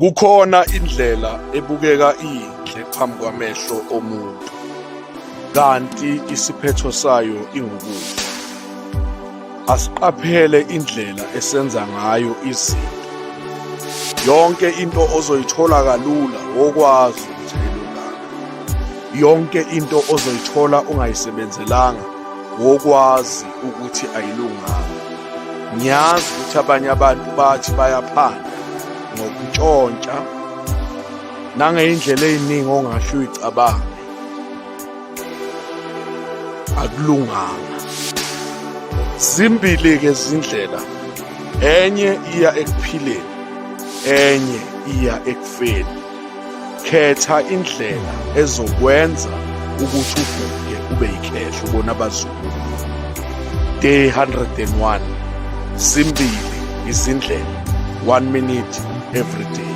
Kukhona indlela ebukeka inhle phambi kwamehlo omuntu, kanti isiphetho sayo ingukufa. Asiqaphele indlela esenza ngayo izinto. Yonke into ozoyithola kalula wokwazi ukuthi ayilunganga. Yonke into ozoyithola ungayisebenzelanga wokwazi ukuthi ayilunganga. Ngiyazi ukuthi abanye abantu bathi bayaphanda ngokutshontsha nangey'ndlela ey'ningi ongasho uy'cabange. Akulunganga. Zimbili-ke zindlela, enye iya ekuphileni, enye iya ekufeni. Khetha indlela ezokwenza ukuthi uvuke ube yikhehla ubona abazukulu. Day 101, zimbili izindlela, 1 minute every day.